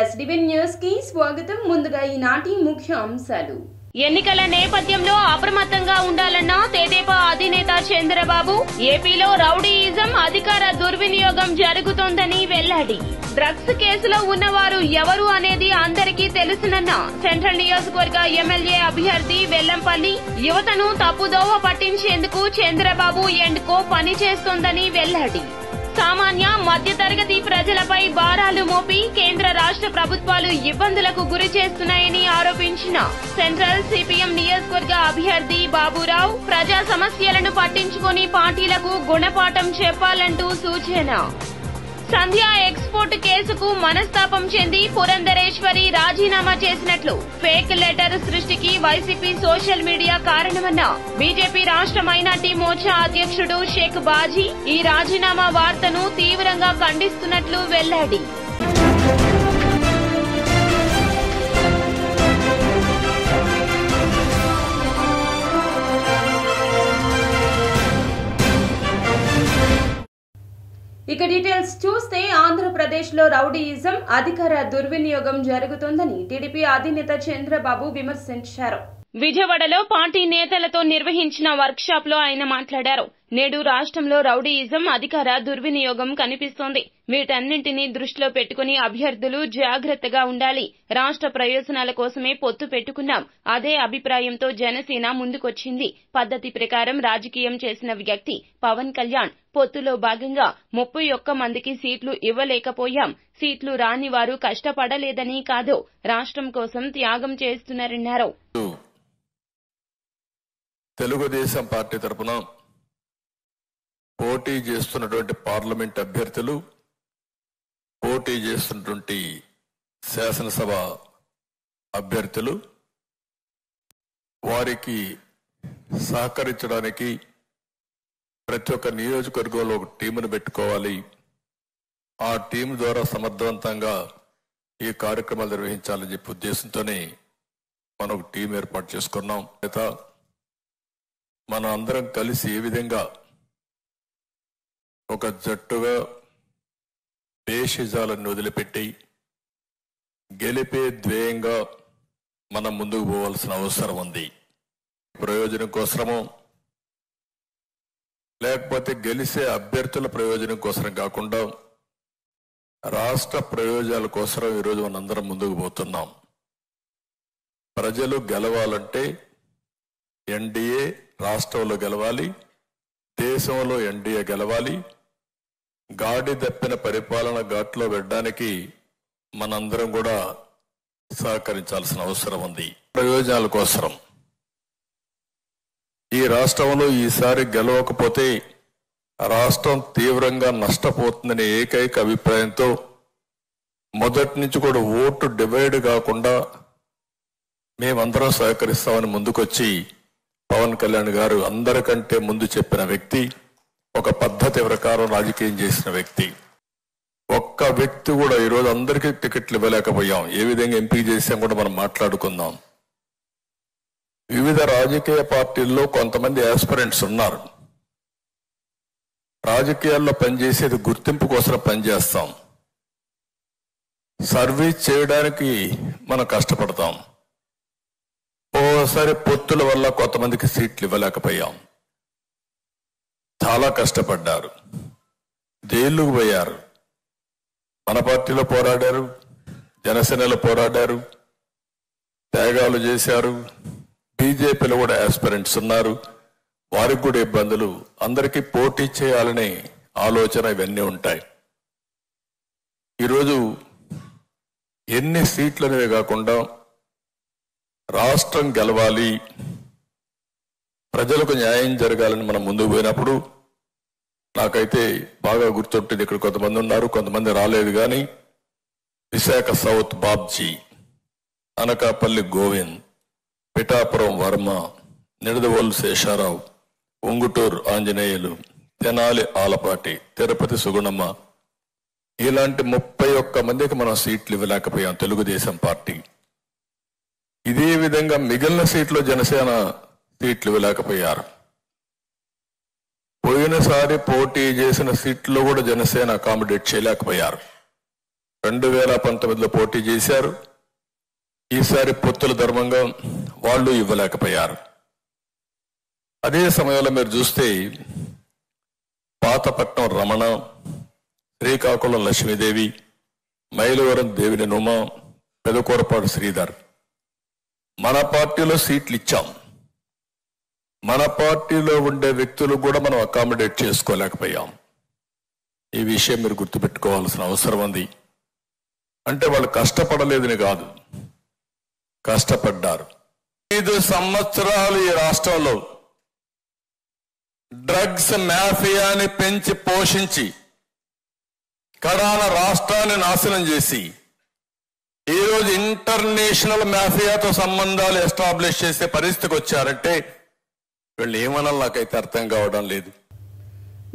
SDB news కి స్వాగతం. ముందుగా ఈనాటి ముఖ్య అంశాలు. ఎన్నికల నేపథ్యంలో అప్రమత్తంగా ఉండాలన్న తెదేపా అధినేత చంద్రబాబు. ఏపీలో రౌడీయిజం, అధికార దుర్వినియోగం జరుగుతోందని వెల్లడి. డ్రగ్స్ కేసులో ఉన్నవారు ఎవరు అనేది అందరికీ తెలుసునన్న సెంట్రల్ నియోజకవర్గ ఎమ్మెల్యే అభ్యర్థి వెల్లంపల్లి. యువతను తప్పుదోవ పట్టించేందుకు చంద్రబాబు అండ్ కో పనిచేస్తోందని వెల్లడి. సామాన్య మధ్యతరగతి ప్రజలపై భారాలు మోపి కేంద్ర రాష్ట్ర ప్రభుత్వాలు ఇబ్బందులకు గురి చేస్తున్నాయని ఆరోపించిన సెంట్రల్ సిపిఎం నియోజకవర్గ అభ్యర్థి బాబురావు. ప్రజా సమస్యలను పట్టించుకొని పార్టీలకు గుణపాఠం చెప్పాలంటూ సూచన. సంధ్య ఎక్స్పోర్ట్ కేసుకు మనస్తాపం చెంది పురంధరేశ్వరి రాజీనామా చేసినట్లు ఫేక్ లెటర్ సృష్టికి వైసీపీ సోషల్ మీడియా కారణమన్న బీజేపీ రాష్ట్ర మైనార్టీ మోర్చా అధ్యక్షుడు షేక్ బాజీ ఈ రాజీనామా వార్తను తీవ్రంగా ఖండిస్తున్నట్లు వెల్లడి. ఇక డీటెయిల్స్ చూస్తే ఆంధ్రప్రదేశ్ లో రౌడీయిజం, అధికార దుర్వినియోగం జరుగుతోందని టీడీపీ అధినేత చంద్రబాబు విమర్శించారు. విజయవాడలో పార్టీ నేతలతో నిర్వహించిన వర్క్ షాప్ లో ఆయన మాట్లాడారు. నేడు రాష్ట్రంలో రౌడీయిజం, అధికార దుర్వినియోగం కనిపిస్తోంది. వీటన్నింటినీ దృష్టిలో పెట్టుకుని అభ్యర్థులు జాగ్రత్తగా ఉండాలి. రాష్ట్ర ప్రయోజనాల కోసమే పొత్తు పెట్టుకున్నాం. అదే అభిప్రాయంతో జనసేన ముందుకొచ్చింది. పద్ధతి ప్రకారం రాజకీయం చేసిన వ్యక్తి పవన్ కళ్యాణ్. పొత్తులో భాగంగా 31 మందికి సీట్లు ఇవ్వలేకపోయాం. సీట్లు రాని వారు కష్టపడలేదని కాదు, రాష్ట్రం కోసం త్యాగం చేస్తున్నారన్నారు. తెలుగుదేశం పార్టీ తరపున పోటీ చేస్తున్నటువంటి పార్లమెంట్ అభ్యర్థులు, పోటీ చేస్తున్నటువంటి శాసనసభ అభ్యర్థులు వారికి సహకరించడానికి ప్రతి ఒక్క నియోజకవర్గంలో ఒక టీమును పెట్టుకోవాలి. ఆ టీం ద్వారా సమర్థవంతంగా ఈ కార్యక్రమాలు నిర్వహించాలని చెప్పి ఉద్దేశంతోనే మనం ఒక టీం ఏర్పాటు చేసుకున్నాం. మనం అందరం కలిసి ఏ విధంగా ఒక జట్టుగా దేశజాలను వదిలిపెట్టి గెలిపే ధ్యేయంగా మనం ముందుకు పోవాల్సిన అవసరం ఉంది. ప్రయోజనం కోసమో లేకపోతే గెలిచే అభ్యర్థుల ప్రయోజనం కోసం కాకుండా రాష్ట్ర ప్రయోజనాల కోసం ఈరోజు మనందరం ముందుకు పోతున్నాం. ప్రజలు గెలవాలంటే ఎన్డీఏ రాష్ట్రంలో గెలవాలి, దేశంలో ఎన్డీఏ గెలవాలి. గాడి తప్పిన పరిపాలన ఘాట్లో పెట్టడానికి మనందరం కూడా సహకరించాల్సిన అవసరం ఉంది. ప్రయోజనాల కోసం ఈ రాష్ట్రంలో ఈసారి గెలవకపోతే రాష్ట్రం తీవ్రంగా నష్టపోతుందనే ఏకైక అభిప్రాయంతో మొదటి నుంచి కూడా ఓటు డివైడ్ కాకుండా మేమందరం సహకరిస్తామని ముందుకొచ్చి పవన్ కళ్యాణ్ గారు అందరికంటే ముందు చెప్పిన వ్యక్తి, ఒక పద్ధతి ప్రకారం రాజకీయం చేసిన వ్యక్తి. ఒక్క వ్యక్తి కూడా ఈరోజు అందరికీ టికెట్లు ఇవ్వలేకపోయాం. ఏ విధంగా ఎంపిక చేసాం కూడా మనం మాట్లాడుకుందాం. వివిధ రాజకీయ పార్టీల్లో కొంతమంది ఆస్పిరెంట్స్ ఉన్నారు. రాజకీయాల్లో పనిచేసేది గుర్తింపు కోసం పనిచేస్తాం, సర్వీస్ చేయడానికి మనం కష్టపడతాం. ఓసారి పొత్తుల వల్ల కొంతమందికి సీట్లు ఇవ్వలేకపోయాం. చాలా కష్టపడ్డారు, జైలుకు పోయారు. మన పార్టీలో పోరాడారు, జనసేనలో పోరాడారు, త్యాగాలు చేశారు. బీజేపీలో కూడా ఆస్పిరెంట్స్ ఉన్నారు, వారికి కూడా ఇబ్బందులు. అందరికీ పోటీ చేయాలనే ఆలోచన ఇవన్నీ ఉంటాయి. ఈరోజు ఎన్ని సీట్లు అనేవి కాకుండా రాష్ట్రం గెలవాలి, ప్రజలకు న్యాయం జరగాలని మనం ముందుకు పోయినప్పుడు నాకైతే బాగా గుర్తుంటుంది. ఇక్కడ కొంతమంది ఉన్నారు, కొంతమంది రాలేదు. కానీ విశాఖ సౌత్ బాబ్జీ, అనకాపల్లి గోవింద్, పిఠాపురం వర్మ, నిడదవోలు శేషారావు, ఉంగుటూరు ఆంజనేయులు, తెనాలి ఆలపాటి, తిరుపతి సుగుణమ్మ, ఇలాంటి 31 మందికి మనం సీట్లు ఇవ్వలేకపోయాం తెలుగుదేశం పార్టీ. ఇదే విధంగా మిగిలిన సీట్లు జనసేన సీట్లు ఇవ్వలేకపోయారు. పోయినసారి పోటీ చేసిన సీట్లు కూడా జనసేన అకామిడేట్ చేయలేకపోయారు. 2019లో పోటీ చేశారు. ఈసారి పొత్తుల ధర్మంగా వాళ్ళు ఇవ్వలేకపోయారు. అదే సమయంలో మీరు చూస్తే పాతపట్నం రమణ, శ్రీకాకుళం లక్ష్మీదేవి, మైలవరం దేవిని నుమ, పెదకూరపాడు శ్రీధర్ మన పార్టీలో సీట్లు ఇచ్చాం. మన పార్టీలో ఉండే వ్యక్తులు కూడా మనం అకామిడేట్ చేసుకోలేకపోయాం. ఈ విషయం మీరు గుర్తుపెట్టుకోవాల్సిన అవసరం ఉంది. అంటే వాళ్ళు కష్టపడలేదని కాదు, కష్టపడ్డారు. 5 సంవత్సరాలు ఈ రాష్ట్రంలో డ్రగ్స్ మాఫియాని పెంచి పోషించి కడాన రాష్ట్రాన్ని నాశనం చేసి ఈరోజు ఇంటర్నేషనల్ మాఫియాతో సంబంధాలు ఎస్టాబ్లిష్ చేసే పరిస్థితికి వచ్చారంటే వీళ్ళు ఏమనాలి నాకైతే అర్థం కావడం లేదు.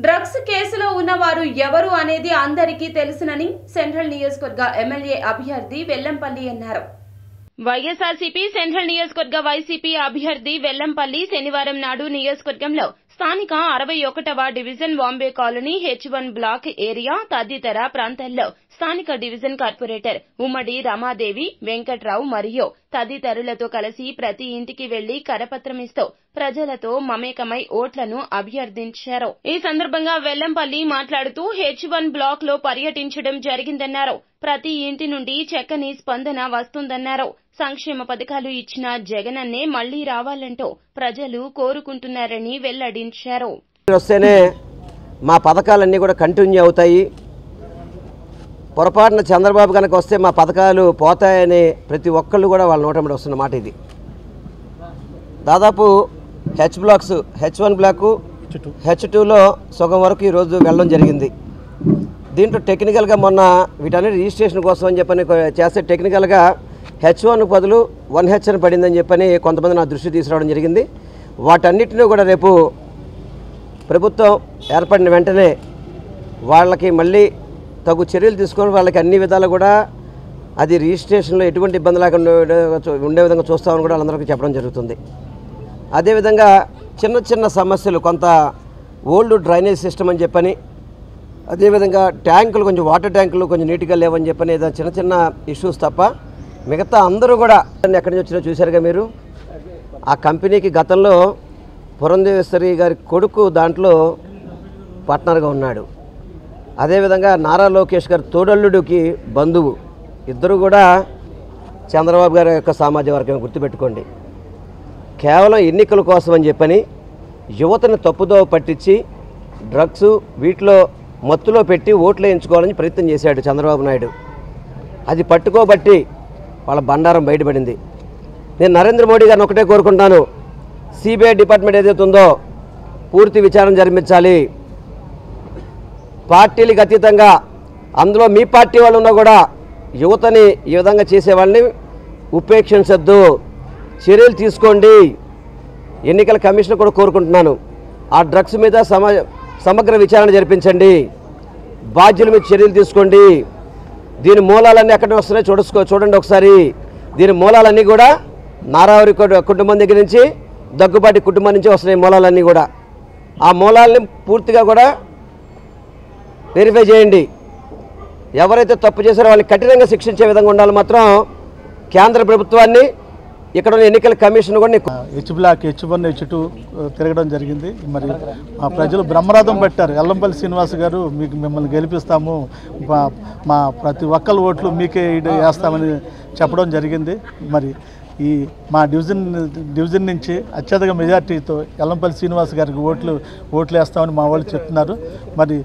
డ్రగ్స్ కేసులో ఉన్నవారు ఎవరు అనేది అందరికీ తెలుసునని సెంట్రల్ నియోజకవర్గ ఎమ్మెల్యే అభ్యర్థి వెల్లంపల్లి అన్నారు. వైఎస్ఆర్సీపీ సెంట్రల్ నియోజకవర్గ వైసీపీ అభ్యర్థి వెల్లంపల్లి శనివారం నాడు నియోజకవర్గంలో స్థానిక 61వ division Bombay colony H1 block area తదితర ప్రాంతాల్లో స్థానిక డివిజన్ కార్పొరేటర్ ఉమ్మడి రమాదేవి, వెంకట్రావు మరియు తదితరులతో కలిసి ప్రతి ఇంటికి వెళ్లి కరపత్రం ఇస్తూ ప్రజలతో మమేకమై ఓట్లను అభ్యర్థించారు. ఈ సందర్భంగా వెల్లంపల్లి మాట్లాడుతూ H1 బ్లాక్ లో పర్యటించడం జరిగిందన్నారు. ప్రతి ఇంటి నుండి చక్కని స్పందన వస్తుందన్నారు. సంక్షేమ పథకాలు ఇచ్చిన జగనన్నే మళ్లీ రావాలంటూ ప్రజలు కోరుకుంటున్నారని వెల్లడించారు. వస్తేనే మా పథకాలన్నీ కూడా కంటిన్యూ అవుతాయి. పొరపాటున చంద్రబాబు కనుక వస్తే మా పథకాలు పోతాయని ప్రతి ఒక్కళ్ళు కూడా వాళ్ళ నోటంబడి వస్తున్న మాట ఇది. దాదాపు H1 బ్లాకు H2లో సగం వరకు ఈరోజు వెళ్ళడం జరిగింది. దీంట్లో టెక్నికల్గా మొన్న వీటన్ని రిజిస్ట్రేషన్ కోసం అని చెప్పని చేస్తే టెక్నికల్గా H1 బదులు 1H అని పడిందని చెప్పని కొంతమంది నా దృష్టి తీసుకురావడం జరిగింది. వాటన్నిటిని కూడా రేపు ప్రభుత్వం ఏర్పడిన వెంటనే వాళ్ళకి మళ్ళీ తగు చర్యలు తీసుకొని వాళ్ళకి అన్ని విధాలు కూడా అది రిజిస్ట్రేషన్లో ఎటువంటి ఇబ్బంది లేకుండా ఉండే విధంగా చూస్తామని కూడా వాళ్ళందరికీ చెప్పడం జరుగుతుంది. అదేవిధంగా చిన్న చిన్న సమస్యలు, కొంత ఓల్డ్ డ్రైనేజ్ సిస్టమ్ అని చెప్పని, అదేవిధంగా ట్యాంకులు కొంచెం వాటర్ ట్యాంకులు కొంచెం నీట్గా లేవని చెప్పని ఏదైనా చిన్న చిన్న ఇష్యూస్ తప్ప మిగతా అందరూ కూడా ఎక్కడి నుంచి వచ్చినా చూశారుగా మీరు. ఆ కంపెనీకి గతంలో పురంధేశ్వరి గారి కొడుకు దాంట్లో పార్ట్నర్గా ఉన్నాడు. అదేవిధంగా నారా లోకేష్ గారి తోడల్లుడికి బంధువు. ఇద్దరు కూడా చంద్రబాబు గారి యొక్క సామాజిక వర్గం గుర్తుపెట్టుకోండి. కేవలం ఎన్నికల కోసం అని చెప్పని యువతను తప్పుదోవ పట్టించి డ్రగ్స్ వీటిలో మత్తులో పెట్టి ఓట్లు వేయించుకోవాలని ప్రయత్నం చేశాడు చంద్రబాబు నాయుడు. అది పట్టుకోబట్టి వాళ్ళ బండారం బయటపడింది. నేను నరేంద్ర మోడీ గారిని ఒకటే కోరుకుంటాను, సిబిఐ డిపార్ట్మెంట్ ఏదైతే ఉందో పూర్తి విచారణ జరిపించాలి. పార్టీలకు అతీతంగా అందులో మీ పార్టీ వాళ్ళు ఉన్నా కూడా యువతని ఈ విధంగా చేసే వాళ్ళని ఉపేక్షించద్దు, చర్యలు తీసుకోండి. ఎన్నికల కమిషన్ కూడా కోరుకుంటున్నాను, ఆ డ్రగ్స్ మీద సమగ్ర విచారణ జరిపించండి, బాధ్యుల మీద చర్యలు తీసుకోండి. దీని మూలాలన్నీ ఎక్కడ వస్తున్నాయో చూడండి ఒకసారి. దీని మూలాలన్నీ కూడా నారావరి కుటుంబం దగ్గర నుంచి, దగ్గుబాటి కుటుంబం నుంచి వస్తున్నాయి మూలాలన్నీ కూడా. ఆ మూలాలని పూర్తిగా కూడా వెరిఫై చేయండి. ఎవరైతే తప్పు చేశారో వాళ్ళని కఠినంగా శిక్షించే విధంగా ఉండాలి. మాత్రం కేంద్ర ప్రభుత్వాన్ని, ఇక్కడ ఉన్న ఎన్నికల కమిషన్ కూడా H బ్లాక్ H1 H2 తిరగడం జరిగింది. మరి మా ప్రజలు బ్రహ్మరథం పెట్టారు. ఎల్లంపల్లి శ్రీనివాస్ గారు మిమ్మల్ని గెలిపిస్తాము, మా ప్రతి ఒక్కరి ఓట్లు మీకే వేస్తామని చెప్పడం జరిగింది. మరి ఈ మా డివిజన్ నుంచి అత్యధిక మెజార్టీతో ఎల్లంపల్లి శ్రీనివాస్ గారికి ఓట్లు వేస్తామని మా వాళ్ళు చెప్తున్నారు. మరి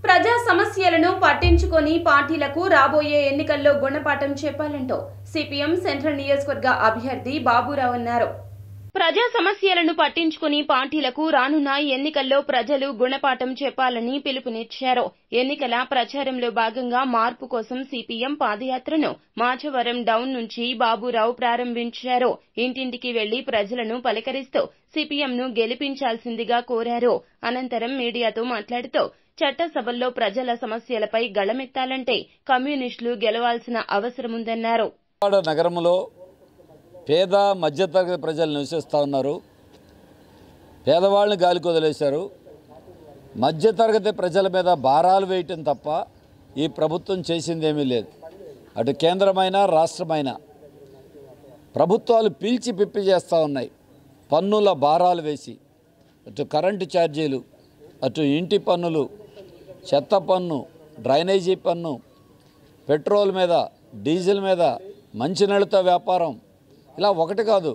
ప్రజా సమస్యలను పట్టించుకొని పార్టీలకు రాబోయే ఎన్నికల్లో గుణపాఠం చెప్పాలంటూ సిపిఎం సెంట్రల్ నియోజకవర్గ అభ్యర్థి బాబురావు అన్నారు. ప్రజా సమస్యలను పట్టించుకుని పార్టీలకు రానున్న ఎన్నికల్లో ప్రజలు గుణపాఠం చెప్పాలని పిలుపునిచ్చారు. ఎన్నికల ప్రచారంలో భాగంగా మార్పు కోసం సిపిఎం పాదయాత్రను మాచవరం డౌన్ నుంచి బాబురావు ప్రారంభించారు. ఇంటింటికి వెళ్లి ప్రజలను పలకరిస్తూ సిపిఎంను గెలిపించాల్సిందిగా కోరారు. అనంతరం మీడియాతో మాట్లాడుతూ చట్టసభల్లో ప్రజల సమస్యలపై గళమెత్తాలంటే కమ్యూనిస్టులు గెలవాల్సిన అవసరముందన్నారు. నగరంలో పేద మధ్యతరగతి ప్రజలు నివసిస్తూ ఉన్నారు. పేదవాళ్ళని గాలికి వదిలేశారు. మధ్యతరగతి ప్రజల మీద భారాలు వేయటం తప్ప ఈ ప్రభుత్వం చేసిందేమీ లేదు. అటు కేంద్రమైన రాష్ట్రమైన ప్రభుత్వాలు పీల్చి పిప్పి చేస్తూ ఉన్నాయి. పన్నుల భారాలు వేసి అటు కరెంటు ఛార్జీలు, అటు ఇంటి పన్నులు, చెత్త పన్ను, డ్రైనేజీ పన్ను, పెట్రోల్ మీద, డీజిల్ మీద, మంచినీళ్ళతో వ్యాపారం, ఇలా ఒకటి కాదు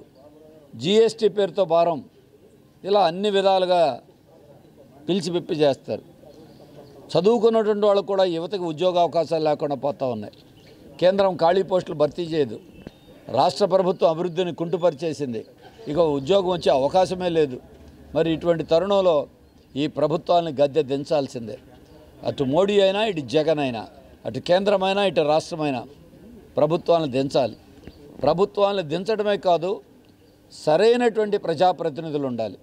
జీఎస్టీ పేరుతో భారం, ఇలా అన్ని విధాలుగా పిలిచిపిప్పి చేస్తారు. చదువుకున్నటువంటి వాళ్ళు కూడా యువతకు ఉద్యోగ అవకాశాలు లేకుండా పోతూ ఉన్నాయి. కేంద్రం ఖాళీ పోస్టులు భర్తీ చేయదు. రాష్ట్ర ప్రభుత్వం అభివృద్ధిని కుంటుపరిచేసింది. ఇక ఉద్యోగం వచ్చే అవకాశమే లేదు. మరి ఇటువంటి తరుణంలో ఈ ప్రభుత్వాన్ని గద్దె దించాల్సిందే. అటు మోడీ అయినా, ఇటు జగన్ అయినా, అటు కేంద్రమైనా, ఇటు రాష్ట్రమైనా ప్రభుత్వాలను దించాలి. ప్రభుత్వాలను దించడమే కాదు, సరైనటువంటి ప్రజాప్రతినిధులు ఉండాలి.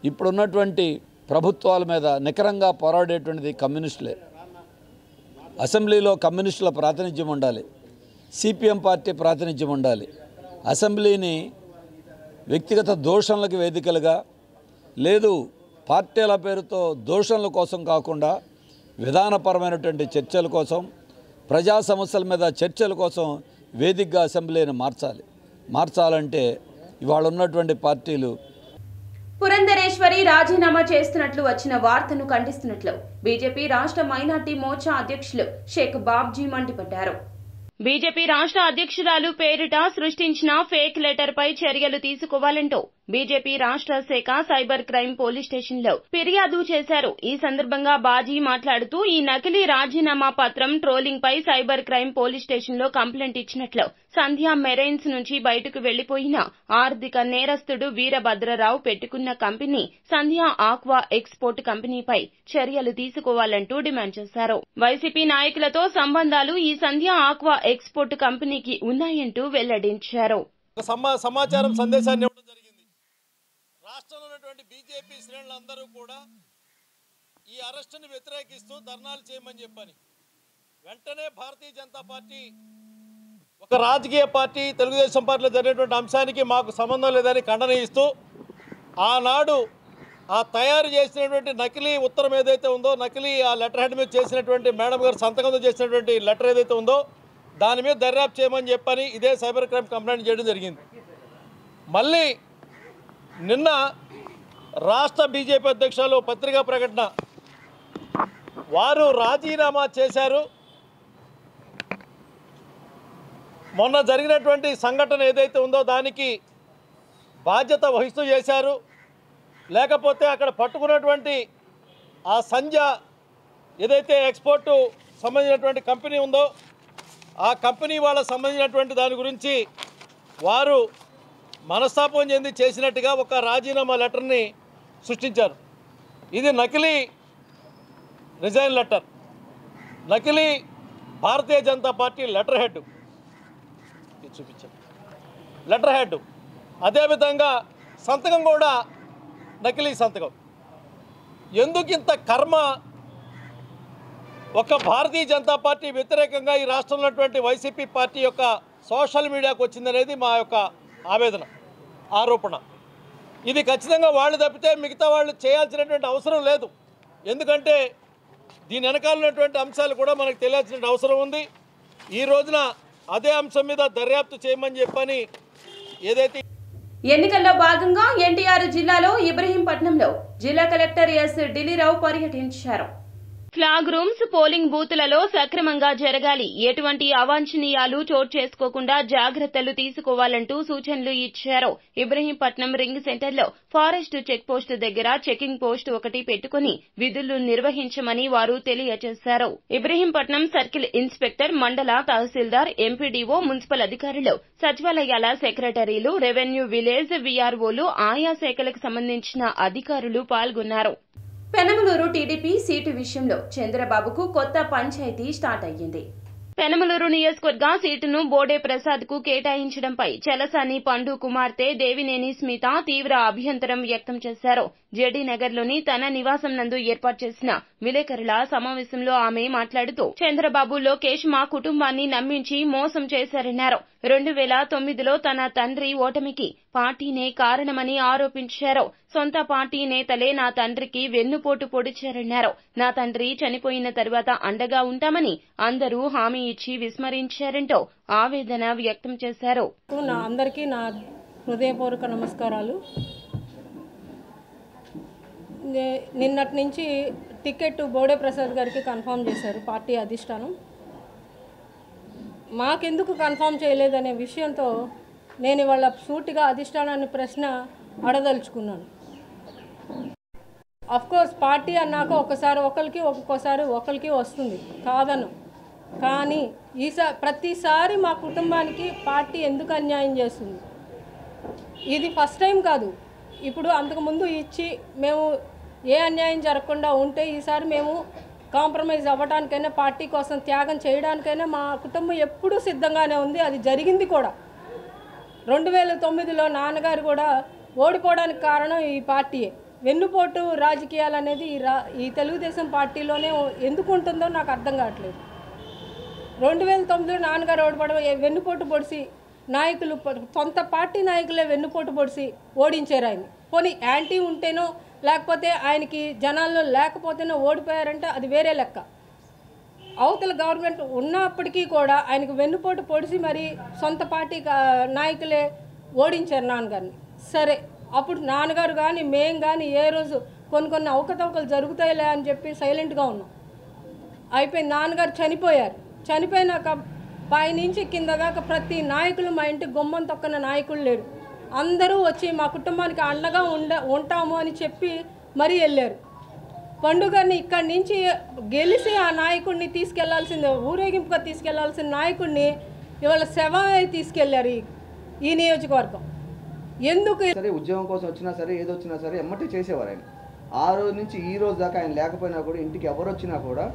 ఇప్పుడున్నటువంటి ప్రభుత్వాల మీద నికరంగా పోరాడేటువంటిది కమ్యూనిస్టులే. అసెంబ్లీలో కమ్యూనిస్టుల ప్రాతినిధ్యం ఉండాలి, సిపిఎం పార్టీ ప్రాతినిధ్యం ఉండాలి. అసెంబ్లీని వ్యక్తిగత దూషణలకు వేదికలుగా, లేదు పార్టీల పేరుతో దూషణల కోసం కాకుండా విధానపరమైనటువంటి చర్చల కోసం, ప్రజా సమస్యల మీద చర్చల కోసం వేదికగా అసెంబ్లీని మార్చాలంటే ఇవాళ ఉన్నటువంటి పార్టీలు పురంధరేశ్వరి రాజీనామా చేస్తున్నట్లు వచ్చిన వార్తను ఖండిస్తున్నట్లు బీజేపీ రాష్ట్ర మైనార్టీ మోర్చా అధ్యక్షులు షేక్ బాబ్జీ మండిపడ్డారు. బీజేపీ రాష్ట్ర అధ్యక్షురాలు పేరిట సృష్టించిన ఫేక్ లెటర్ పై చర్యలు తీసుకోవాలంటూ బీజేపీ రాష్ట్ర శాఖ సైబర్ క్రైమ్ పోలీస్ స్టేషన్లో ఫిర్యాదు చేశారు. ఈ సందర్భంగా బాజీ మాట్లాడుతూ ఈ నకిలీ రాజీనామా పత్రం ట్రోలింగ్ పై సైబర్ క్రైమ్ పోలీస్ స్టేషన్లో కంప్లైంట్ ఇచ్చినట్లు, సంధ్యా మెరైన్స్ నుంచి బయటకు వెళ్లిపోయిన ఆర్థిక నేరస్తుడు వీరభద్రరావు పెట్టుకున్న కంపెనీ సంధ్యా ఆక్వా ఎక్స్పోర్ట్ కంపెనీపై చర్యలు తీసుకోవాలంటూ డిమాండ్ చేశారు. వైసీపీ నాయకులతో సంబంధాలు ఈ సంధ్యా ఆక్వా ఎక్స్పోర్ట్ కంపెనీకి ఉన్నాయంటూ వెల్లడించారు. సమాచారం సందేశాన్ని ఇవ్వడం జరిగింది. రాష్ట్రంలో ఉన్నటువంటి బీజేపీ శ్రేణులందరూ కూడా ఈ అరెస్టును వ్యతిరేకిస్తూ ధర్నాలు చేయమని చెప్పని వెంటనే భారతీయ జనతా పార్టీ ఒక రాజకీయ పార్టీ తెలుగుదేశం పార్టీలో జరిగినటువంటి అంశానికి మాకు సంబంధం లేదని ఖండన ఇస్తూ ఆనాడు ఆ తయారు చేసినటువంటి నకిలీ ఉత్తరం ఏదైతే ఉందో, నకిలీ ఆ లెటర్ హెడ్ మీద చేసినటువంటి మేడం గారు సంతకంతో చేసినటువంటి లెటర్ ఏదైతే ఉందో దాని మీద దర్యాప్తు చేయమని చెప్పని ఇదే సైబర్ క్రైమ్ కంప్లైంట్ చేయడం జరిగింది. మళ్ళీ నిన్న రాష్ట్ర బీజేపీ అధ్యక్షులు పత్రికా ప్రకటన, వారు రాజీనామా చేశారు. మొన్న జరిగినటువంటి సంఘటన ఏదైతే ఉందో దానికి బాధ్యత వహిస్తూ చేశారు, లేకపోతే అక్కడ పట్టుకున్నటువంటి ఆ సంధ్య ఏదైతే ఎక్స్పోర్టు సంబంధించినటువంటి కంపెనీ ఉందో ఆ కంపెనీ వాళ్ళకు సంబంధించినటువంటి దాని గురించి వారు మనస్తాపం చెంది చేసినట్టుగా ఒక రాజీనామా లెటర్ని సృష్టించారు. ఇది నకిలీ రిజైన్ లెటర్, నకిలీ Bharatiya Janata party letter head చూపించారు. లెటర్ హెడ్ అదేవిధంగా సంతకం కూడా నకిలీ సంతకం. ఎందుకు ఇంత కర్మ ఒక భారతీయ జనతా పార్టీ వ్యతిరేకంగా ఈ రాష్ట్రంలో ఉన్నటువంటి వైసీపీ పార్టీ యొక్క సోషల్ మీడియాకు వచ్చిందనేది మా యొక్క ఆవేదన, ఆరోపణ. ఇది ఖచ్చితంగా వాళ్ళు తప్పితే మిగతా వాళ్ళు చేయాల్సినటువంటి అవసరం లేదు. ఎందుకంటే దీని వెనకాల ఉన్నటువంటి అంశాలు కూడా మనకు తెలియాల్సిన అవసరం ఉంది. ఈ రోజున అదే అంశం మీద దర్యాప్తు చేయమని చెప్పని ఏదైతే ఎన్నికల్లో భాగంగా ఎన్టీఆర్ జిల్లాలో ఇబ్రహీంపట్నంలో జిల్లా కలెక్టర్ ఎస్ ఢిల్లీరావు పర్యటించారు. ఫ్లాగ్ రూమ్స్, పోలింగ్ బూతులలో సక్రమంగా జరగాలి, ఎటువంటి అవాంఛనీయాలు చోటు చేసుకోకుండా జాగ్రత్తలు తీసుకోవాలంటూ సూచనలు ఇచ్చారు. ఇబ్రహీంపట్నం రింగ్ సెంటర్లో ఫారెస్ట్ చెక్ పోస్ట్ దగ్గర చెకింగ్ పోస్ట్ ఒకటి పెట్టుకుని విధులు నిర్వహించమని వారు తెలియజేశారు. ఇబ్రహీంపట్నం సర్కిల్ ఇన్స్పెక్టర్, మండల తహసీల్దార్, ఎంపీడీఓ, మున్సిపల్ అధికారులు, సచివాలయాల సెక్రటరీలు, రెవెన్యూ, విలేజ్ వీఆర్ఓలు, ఆయా శాఖలకు సంబంధించిన అధికారులు పాల్గొన్నారు. పెనమలూరు టీడీపీ సీటు విషయంలో చంద్రబాబుకు కొత్త పంచాయతీ స్టార్ట్ అయ్యింది. పెనమలూరు నియోజకవర్గ సీటును బోడే ప్రసాద్ కు కేటాయించడంపై చలసాని పండు కుమార్తె దేవినేని స్మిత తీవ్ర అభ్యంతరం వ్యక్తం చేశారు. జేడీ నగర్లోని తన నివాసం నందు ఏర్పాటు చేసిన విలేకరుల సమావేశంలో ఆమె మాట్లాడుతూ చంద్రబాబు, లోకేష్ మా కుటుంబాన్ని నమ్మించి మోసం చేశారన్నారు. 2009లో తన తండ్రి ఓటమికి పార్టీనే కారణమని ఆరోపించారు. సొంత పార్టీ నేతలే నా తండ్రికి వెన్నుపోటు పొడిచారన్నారు. నా తండ్రి చనిపోయిన తర్వాత అండగా ఉంటామని అందరూ హామీ ఇచ్చి విస్మరించారంటూ ఆవేదన వ్యక్తం చేశారు. అందరికీ నా హృదయపూర్వక నమస్కారాలు. నిన్నటి నుంచి టికెట్ బోడే ప్రసాద్ గారికి కన్ఫర్మ్ చేశారు పార్టీ అధిష్టానం. మాకెందుకు కన్ఫర్మ్ చేయలేదనే విషయంతో నేను ఇవాళ సూటిగా అధిష్టానాన్ని ప్రశ్న అడదలుచుకున్నాను. అఫ్కోర్స్ పార్టీ అన్నాక ఒకసారి ఒకరికి ఒక్కొక్కసారి ఒకరికి వస్తుంది కాదను, కానీ ప్రతిసారి మా కుటుంబానికి పార్టీ ఎందుకు అన్యాయం చేస్తుంది? ఇది ఫస్ట్ టైం కాదు. ఇప్పుడు అంతకుముందు ఇచ్చి మేము ఏ అన్యాయం జరగకుండా ఉంటే ఈసారి మేము కాంప్రమైజ్ అవ్వడానికైనా పార్టీ కోసం త్యాగం చేయడానికైనా మా కుటుంబం ఎప్పుడూ సిద్ధంగానే ఉంది. అది జరిగింది కూడా. 2009లో నాన్నగారు కూడా ఓడిపోవడానికి కారణం ఈ పార్టీయే. వెన్నుపోటు రాజకీయాలు అనేది ఈ తెలుగుదేశం పార్టీలోనే ఎందుకు ఉంటుందో నాకు అర్థం కావట్లేదు. 2009లో నాన్నగారు ఓడిపోవడం వెన్నుపోటు పొడిసి నాయకులు, సొంత పార్టీ నాయకులే వెన్నుపోటు పొడిసి ఓడించారు ఆయన. పోనీ యాంటీ ఉంటేనో లేకపోతే ఆయనకి జనాల్లో లేకపోతేనో ఓడిపోయారంటే అది వేరే లెక్క. అవతల గవర్నమెంట్ ఉన్నప్పటికీ కూడా ఆయనకు వెన్నుపోటు పొడిసి మరి సొంత పార్టీ నాయకులే ఓడించారు నాన్నగారిని. సరే, అప్పుడు నాన్నగారు కానీ మేం కానీ ఏ రోజు కొన్ని అవకతవకలు జరుగుతాయిలే అని చెప్పి సైలెంట్గా ఉన్నాం. అయిపోయింది. నాన్నగారు చనిపోయారు. చనిపోయినాక పైనుంచి కింద దాకా ప్రతి నాయకులు మా ఇంటి గుమ్మం తొక్కన నాయకులు లేడు. అందరూ వచ్చి మా కుటుంబానికి అండగా ఉంటాము అని చెప్పి మరీ వెళ్ళారు. పండుగని ఇక్కడి నుంచి గెలిచి ఆ నాయకుడిని తీసుకెళ్లాల్సిందే, ఊరేగింపుగా తీసుకెళ్లాల్సిన నాయకుడిని ఇవాళ శవమే తీసుకెళ్లారు ఈ నియోజకవర్గం. ఎందుకు? సరే, ఉద్యోగం కోసం వచ్చినా సరే, ఏదొచ్చినా సరే ఎమ్మటే చేసేవారు ఆయన. ఆ రోజు నుంచి ఈ రోజు దాకా ఆయన లేకపోయినా కూడా ఇంటికి ఎవరు వచ్చినా కూడా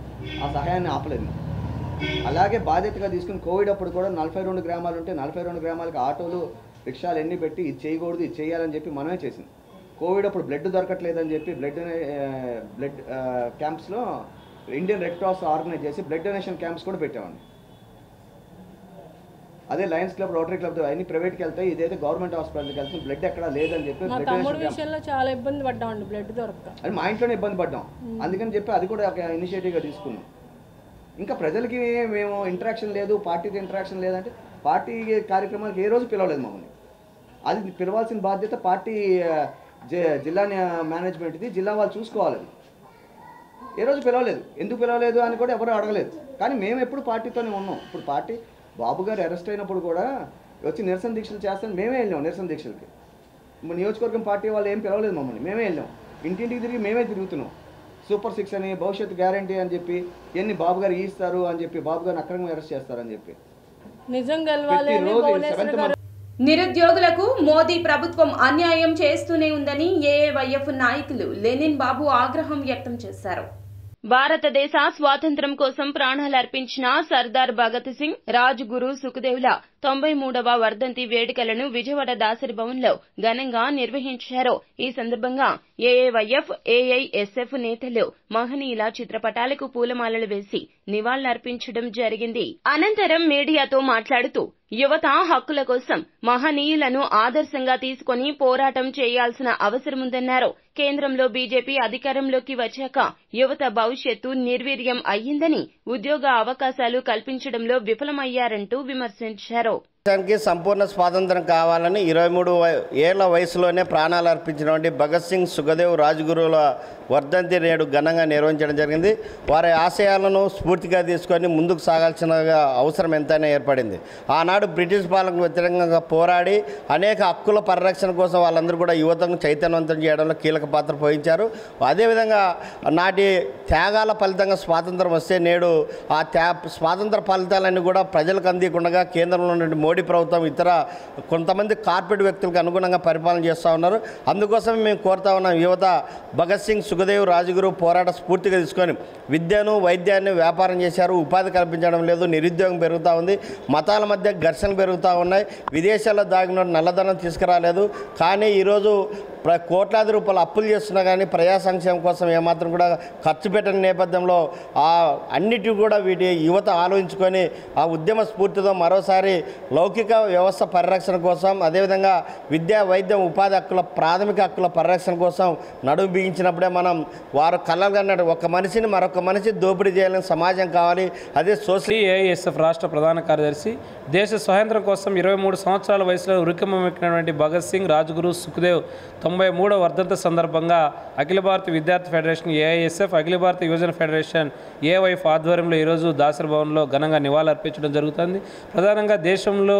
ఆ సహాయాన్ని ఆపలేదు. అలాగే బాధ్యతగా తీసుకుని కోవిడ్ అప్పుడు కూడా 42 గ్రామాలు ఉంటే 42 గ్రామాలకు ఆటోలు, రిక్షాలు ఎన్ని పెట్టి ఇది చేయకూడదు, ఇది చేయాలని చెప్పి మనమే చేసింది. కోవిడ్ అప్పుడు బ్లడ్ దొరకట్లేదని చెప్పి బ్లడ్ క్యాంప్స్లో ఇండియన్ రెడ్ క్రాస్ ఆర్గనైజ్ చేసి బ్లడ్ డొనేషన్ క్యాంప్స్ కూడా పెట్టామండి. అదే లయన్స్ క్లబ్, రోటరీ క్లబ్ అన్ని ప్రైవేట్కి వెళ్తాయి, ఇదైతే గవర్నమెంట్ హాస్పిటల్కి వెళ్తాం, బ్లడ్ ఎక్కడ లేదని చెప్పి చాలా ఇబ్బంది పడ్డామండి. బ్లడ్ దొరక అది మా ఇంట్లోనే ఇబ్బంది పడ్డాం. అందుకని చెప్పి అది కూడా ఒక ఇనిషియేటివ్గా తీసుకున్నాం. ఇంకా ప్రజలకి మేము ఇంటరాక్షన్ లేదు, పార్టీతో ఇంటరాక్షన్ లేదంటే పార్టీ కార్యక్రమాలకు ఏ రోజు పిలవలేదు మమ్మల్ని. అది పిలవాల్సిన బాధ్యత పార్టీ జిల్లా మేనేజ్మెంట్ది, జిల్లా వాళ్ళు చూసుకోవాలి. ఏ రోజు పిలవలేదు. ఎందుకు పిలవలేదు అని కూడా ఎవరు అడగలేదు. కానీ మేము ఎప్పుడు పార్టీతోనే ఉన్నాం. ఇప్పుడు పార్టీ బాబు గారు అరెస్ట్ అయినప్పుడు కూడా వచ్చి నిరసన దీక్షలు చేస్తాను మేమే వెళ్ళాం. నిరసన దీక్షలకి నియోజకవర్గం పార్టీ వాళ్ళు ఏం పిలవలేదు మమ్మల్ని. మేమే వెళ్ళాం. ఇంటింటికి తిరిగి మేమే తిరుగుతున్నాం. సూపర్ 6 అని, భవిష్యత్తు గ్యారంటీ అని చెప్పి, ఎన్ని బాబు గారు ఇస్తారు అని చెప్పి, బాబు గారిని అక్రమంగా అరెస్ట్ చేస్తారని చెప్పి. నిరుద్యోగులకు మోదీ ప్రభుత్వం అన్యాయం చేస్తూనే ఉందని ఏఐవైఎఫ్ నాయకులు లెనిన్ బాబు ఆగ్రహం వ్యక్తం చేశారు. భారతదేశ స్వాతంత్ర్యం కోసం ప్రాణాలర్పించిన సర్దార్ భగత్ సింగ్, రాజ్గురు సుఖదేవ్ల 93వ వర్ధంతి వేడుకలను విజయవాడ దాసరి భవన్లో ఘనంగా నిర్వహించారు. ఈ సందర్భంగా ఏఐవైఎఫ్, ఏఐఎస్ఎఫ్ నేతలు మహనీయుల చిత్రపటాలకు పూలమాలలు వేసి నివాళులర్పించడం జరిగింది. అనంతరం మీడియాతో మాట్లాడుతూ యువత హక్కుల కోసం మహనీయులను ఆదర్శంగా తీసుకుని పోరాటం చేయాల్సిన అవసరముందన్నారు. కేంద్రంలో బీజేపీ అధికారంలోకి వచ్చాక యువత భవిష్యత్తు నిర్వీర్యం అయ్యిందని, ఉద్యోగ అవకాశాలు కల్పించడంలో విఫలమయ్యారంటూ విమర్శించారు. దేశానికి సంపూర్ణ స్వాతంత్రం కావాలని 23 ఏళ్ల వయసులోనే ప్రాణాలు అర్పించినటువంటి భగత్ సింగ్, సుఖదేవ్, రాజ్గురుల వర్ధంతి నేడు ఘనంగా నిర్వహించడం జరిగింది. వారి ఆశయాలను స్ఫూర్తిగా తీసుకొని ముందుకు సాగాల్సిన అవసరం ఎంతైనా ఏర్పడింది. ఆనాడు బ్రిటిష్ పాలనకు వ్యతిరేకంగా పోరాడి అనేక హక్కుల పరిరక్షణ కోసం వాళ్ళందరూ కూడా యువతను చైతన్యవంతం చేయడంలో కీలక పాత్ర పోషించారు. అదేవిధంగా నాటి త్యాగాల ఫలితంగా స్వాతంత్రం వస్తే నేడు ఆ స్వాతంత్ర ఫలితాలన్నీ కూడా ప్రజలకు అందించకుండా కేంద్రంలో ఉన్నటువంటి మోడీ ప్రభుత్వం ఇతర కొంతమంది కార్పొరేట్ వ్యక్తులకు అనుగుణంగా పరిపాలన చేస్తూ ఉన్నారు. అందుకోసం మేము కోరుతా ఉన్నాం, యువత భగత్ సింగ్, సుఖదేవ్, రాజ్గురు పోరాట స్ఫూర్తిగా తీసుకొని విద్యను, వైద్యాన్ని వ్యాపారం చేశారు. ఉపాధి కల్పించడం లేదు, నిరుద్యోగం పెరుగుతూ ఉంది, మతాల మధ్య ఘర్షణలు పెరుగుతూ ఉన్నాయి, విదేశాల్లో దాగిన నల్లధనం తీసుకురాలేదు. కానీ ఈరోజు కోట్లాది రూపాయలు అప్పులు చేస్తున్నా కానీ ప్రజా సంక్షేమం కోసం ఏమాత్రం కూడా ఖర్చు పెట్టని నేపథ్యంలో అన్నిటి కూడా వీటి యువత ఆలోచించుకొని ఆ ఉద్యమ స్ఫూర్తితో మరోసారి లౌకిక వ్యవస్థ పరిరక్షణ కోసం అదేవిధంగా విద్యా వైద్యం ఉపాధి హక్కుల ప్రాథమిక హక్కుల పరిరక్షణ కోసం నడుము బిగించినప్పుడే మనం వారు కలగన్నట్టు ఒక మనిషిని మరొక మనిషి దోపిడీ చేయాలని సమాజం కావాలి. అదే సోషల్ ఏఐఎస్ఎఫ్ రాష్ట్ర ప్రధాన కార్యదర్శి దేశ స్వాతంత్ర్యం కోసం 23 సంవత్సరాల వయసులో ఉరికమ్మెక్కినటువంటి భగత్ సింగ్, రాజ్గురు, సుఖ్దేవ్ 93వ వర్ధంతి సందర్భంగా అఖిల భారత విద్యార్థి ఫెడరేషన్ ఏఐఎస్ఎఫ్, అఖిల భారత యువజన ఫెడరేషన్ ఏవైఎఫ్ ఆధ్వర్యంలో ఈరోజు దాసరి భవన్లో ఘనంగా నివాళులర్పించడం జరుగుతుంది. ప్రధానంగా దేశంలో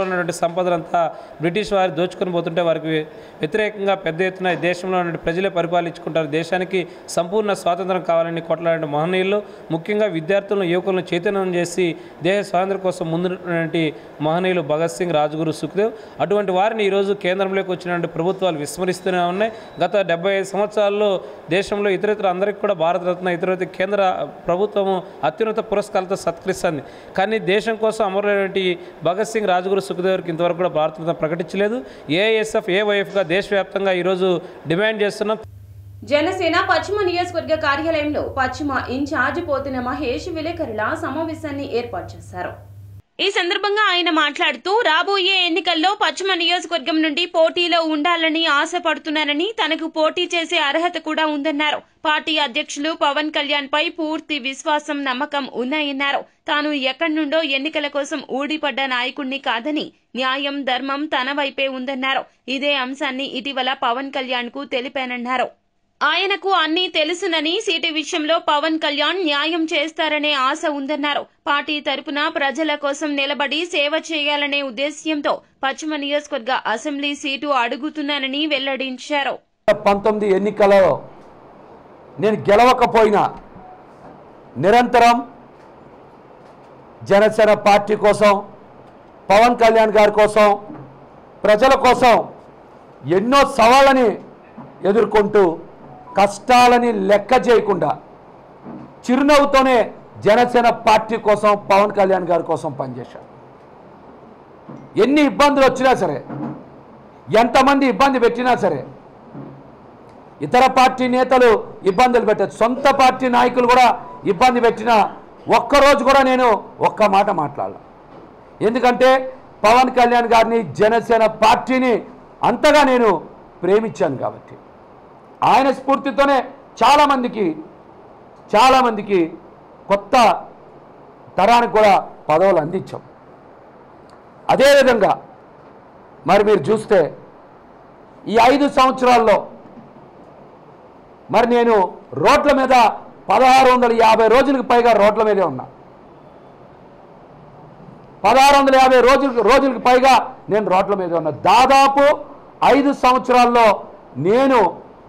ఉన్నటువంటి సంపదనంతా బ్రిటిష్ వారు దోచుకొని పోతుంటే వారికి వ్యతిరేకంగా పెద్ద ఎత్తున దేశంలో ఉన్నటువంటి ప్రజలే పరిపాలించుకుంటారు, దేశానికి సంపూర్ణ స్వాతంత్రం కావాలని కొట్లాడిన మహనీయులు, ముఖ్యంగా విద్యార్థులను యువకులను చైతన్యం చేసి దేశ స్వాతంత్ర్యం కోసం ముందున్నటువంటి మహనీయులు భగత్ సింగ్, రాజ్గురు, సుఖ్దేవ్. అటువంటి వారిని ఈరోజు కేంద్రంలోకి వచ్చినటువంటి ప్రభుత్వాలు విస్మరిస్తూనే ఉన్నాయి. గత 75 సంవత్సరాల్లో దేశంలో ఇతరితర అందరికీ కూడా భారతరత్న ఇతర కేంద్ర ప్రభుత్వము అత్యున్నత పురస్కారాలతో సత్కరిస్తుంది. కానీ దేశం కోసం అమరులైనటువంటి భగత్ సింగ్, రాజ్గురు, సుఖ్దేవ్కి ఇంతవరకు కూడా భారతరత్న ప్రకటించలేదు. ఏఐఎస్ఎఫ్, ఏవైఎఫ్గా దేశవ్యాప్తంగా ఈరోజు డిమాండ్ చేస్తున్నాం. జనసేన పశ్చిమ నియోజకవర్గ కార్యాలయంలో పశ్చిమ ఇన్ఛార్జ్ పోతిన మహేష్ విలేకరుల సమావేశాన్ని ఏర్పాటు చేశారు. ఈ సందర్భంగా ఆయన మాట్లాడుతూ రాబోయే ఎన్నికల్లో పశ్చిమ నియోజకవర్గం నుండి పోటీలో ఉండాలని ఆశపడుతున్నానని, తనకు పోటీ చేసే అర్హత కూడా ఉందన్నారు. పార్టీ అధ్యక్షులు పవన్ కళ్యాణ్ పై పూర్తి విశ్వాసం, నమ్మకం ఉన్నాయన్నారు. తాను ఎక్కడి నుండో ఎన్నికల కోసం ఊడిపడ్డ నాయకుణ్ణి కాదని, న్యాయం, ధర్మం తన వైపే ఉందన్నారు. ఇదే అంశాన్ని ఇటీవల పవన్ కళ్యాణ్ కు తెలిపానన్నారు. ఆయనకు అన్నీ తెలుసునని, సీటు విషయంలో పవన్ కళ్యాణ్ న్యాయం చేస్తారనే ఆశ ఉందన్నారు. పార్టీ తరపున ప్రజల కోసం నిలబడి సేవ చేయాలనే ఉద్దేశ్యంతో పశ్చిమ నియోజకవర్గ అసెంబ్లీ సీటు అడుగుతున్నానని వెల్లడించారు. 19 ఎన్నికలలో నేను గెలవకపోయినా నిరంతరం జనసేన పార్టీ కోసం, పవన్ కళ్యాణ్ గారి కోసం, ప్రజల కోసం ఎన్నో సవాళ్ళని ఎదుర్కొంటూ కష్టాలని లెక్క చేయకుండా చిరునవ్వుతోనే జనసేన పార్టీ కోసం, పవన్ కళ్యాణ్ గారి కోసం పనిచేశారు. ఎన్ని ఇబ్బందులు వచ్చినా సరే, ఎంతమంది ఇబ్బంది పెట్టినా సరే, ఇతర పార్టీ నేతలు ఇబ్బందులు పెట్టచ్చు, సొంత పార్టీ నాయకులు కూడా ఇబ్బంది పెట్టినా ఒక్కరోజు కూడా నేను ఒక్క మాట మాట్లాడాలి. ఎందుకంటే పవన్ కళ్యాణ్ గారిని, జనసేన పార్టీని అంతగా నేను ప్రేమించాను కాబట్టి. ఆయన స్ఫూర్తితోనే చాలామందికి కొత్త తరానికి కూడా పదవులు అందించాం. అదేవిధంగా మరి మీరు చూస్తే ఈ 5 సంవత్సరాల్లో మరి నేను రోడ్ల మీద 1650 రోజులకు పైగా రోడ్ల మీదే ఉన్నా. 1650 రోజులకు పైగా నేను రోడ్ల మీద ఉన్నా. దాదాపు 5 సంవత్సరాల్లో నేను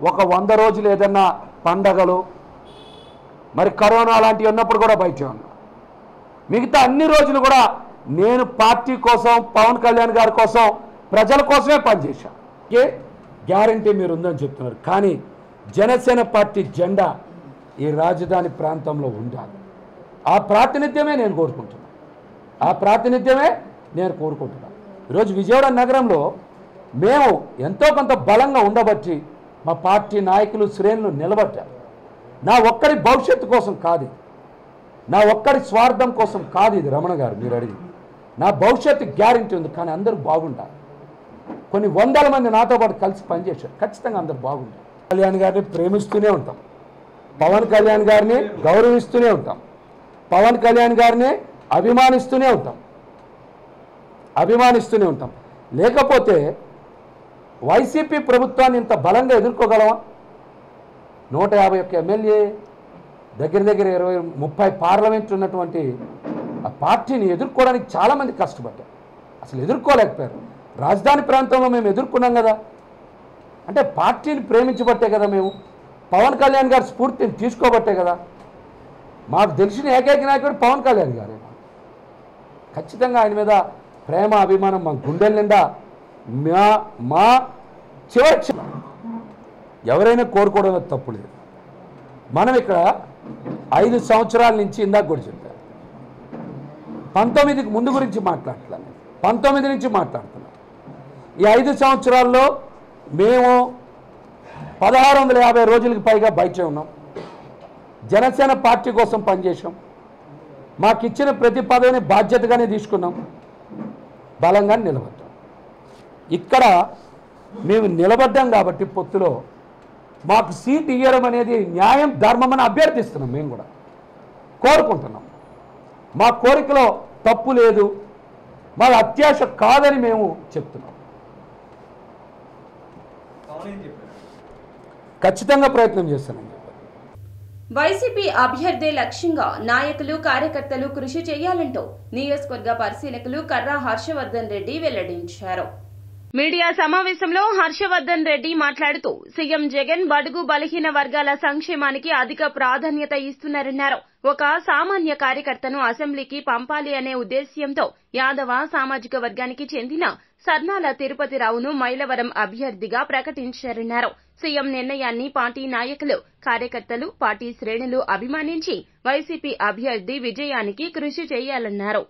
ఒక 100 రోజులు ఏదన్నా పండగలు, మరి కరోనా లాంటివి ఉన్నప్పుడు కూడా బయటే ఉన్నా. మిగతా అన్ని రోజులు కూడా నేను పార్టీ కోసం, పవన్ కళ్యాణ్ గారి కోసం, ప్రజల కోసమే పనిచేశాను. గ్యారంటీ మీరు ఉందని చెప్తున్నారు, కానీ జనసేన పార్టీ జెండా ఈ రాజధాని ప్రాంతంలో ఉండాలి. ఆ ప్రాతినిధ్యమే నేను కోరుకుంటున్నాను. ఈరోజు విజయవాడ నగరంలో మేము ఎంతో కొంత బలంగా ఉండబట్టి మా పార్టీ నాయకులు, శ్రేణులు నిలబడ్డారు. నా ఒక్కడి భవిష్యత్తు కోసం కాదు, నా ఒక్కడి స్వార్థం కోసం కాదు. ఇది రమణ గారు మీరు అడిగి, నా భవిష్యత్తు గ్యారంటీ ఉంది, కానీ అందరూ బాగుండాలి. కొన్ని 100 మంది నాతో పాటు కలిసి పనిచేశారు, ఖచ్చితంగా అందరూ బాగుండాలి. కళ్యాణ్ గారిని ప్రేమిస్తూనే ఉంటాం, పవన్ కళ్యాణ్ గారిని గౌరవిస్తూనే ఉంటాం, పవన్ కళ్యాణ్ గారిని అభిమానిస్తూనే ఉంటాం. లేకపోతే వైసీపీ ప్రభుత్వాన్ని ఇంత బలంగా ఎదుర్కోగలవా? 151 ఎమ్మెల్యే, దగ్గర 20-30 పార్లమెంట్ ఉన్నటువంటి ఆ పార్టీని ఎదుర్కోవడానికి చాలామంది కష్టపడ్డారు, అసలు ఎదుర్కోలేకపోయారు. రాజధాని ప్రాంతంలో మేము ఎదుర్కొన్నాం కదా, అంటే పార్టీని ప్రేమించబట్టే కదా, మేము పవన్ కళ్యాణ్ గారి స్ఫూర్తిని తీసుకోబట్టే కదా. మాకు తెలిసిన ఏకైక నాయకుడు పవన్ కళ్యాణ్ గారే. ఖచ్చితంగా ఆయన మీద ప్రేమ, అభిమానం మా గుండెల నిండా మా చివరి ఎవరైనా కోరుకోవడం తప్పు లేదు. మనం ఇక్కడ 5 సంవత్సరాల నుంచి ఇందాక కూడా చెప్పారు, 19కి ముందు గురించి మాట్లాడుతున్నాను, 19 నుంచి మాట్లాడుతున్నాను. ఈ 5 సంవత్సరాల్లో మేము 1650 రోజులకు పైగా బయటే ఉన్నాం. జనసేన పార్టీ కోసం పనిచేసాం. మాకు ఇచ్చిన ప్రతి పదవిని బాధ్యతగానే తీసుకున్నాం. బలంగా నిలబడ్డాం. ఇక్కడ మేము నిలబడ్డాం కాబట్టి పొత్తులో మాకు సీట్ ఇవ్వడం అనేది న్యాయం, ధర్మం అని అభ్యర్థిస్తున్నాం. మేము కూడా కోరుకుంటున్నాం. మా కోరికలో తప్పు లేదు, మాది అత్యాశ కాదని మేము చెప్తున్నాం. ఖచ్చితంగా ప్రయత్నం చేస్తానని చెప్పారు. వైసీపీ అభ్యర్థి లక్ష్యంగా నాయకులు కార్యకర్తలు కృషి చేయాలంటూ నియోజకవర్గ పరిశీలకులు కర్రా హర్షవర్ధన్ రెడ్డి వెల్లడించారు. మీడియా సమావేశంలో హర్షవర్ధన్ రెడ్డి మాట్లాడుతూ సీఎం జగన్ బడుగు బలహీన వర్గాల సంక్షేమానికి అధిక ప్రాధాన్యత ఇస్తున్నారన్నారు. ఒక సామాన్య కార్యకర్తను అసెంబ్లీకి పంపాలి అనే ఉద్దేశ్యంతో యాదవ సామాజిక వర్గానికి చెందిన సర్నాల తిరుపతిరావును మైలవరం అభ్యర్థిగా ప్రకటించారన్నారు. సీఎం నిర్ణయాన్ని పార్టీ నాయకులు, కార్యకర్తలు, పార్టీ శ్రేణులు అభిమానించి వైసీపీ అభ్యర్థి విజయానికి కృషి చేయాలన్నారు.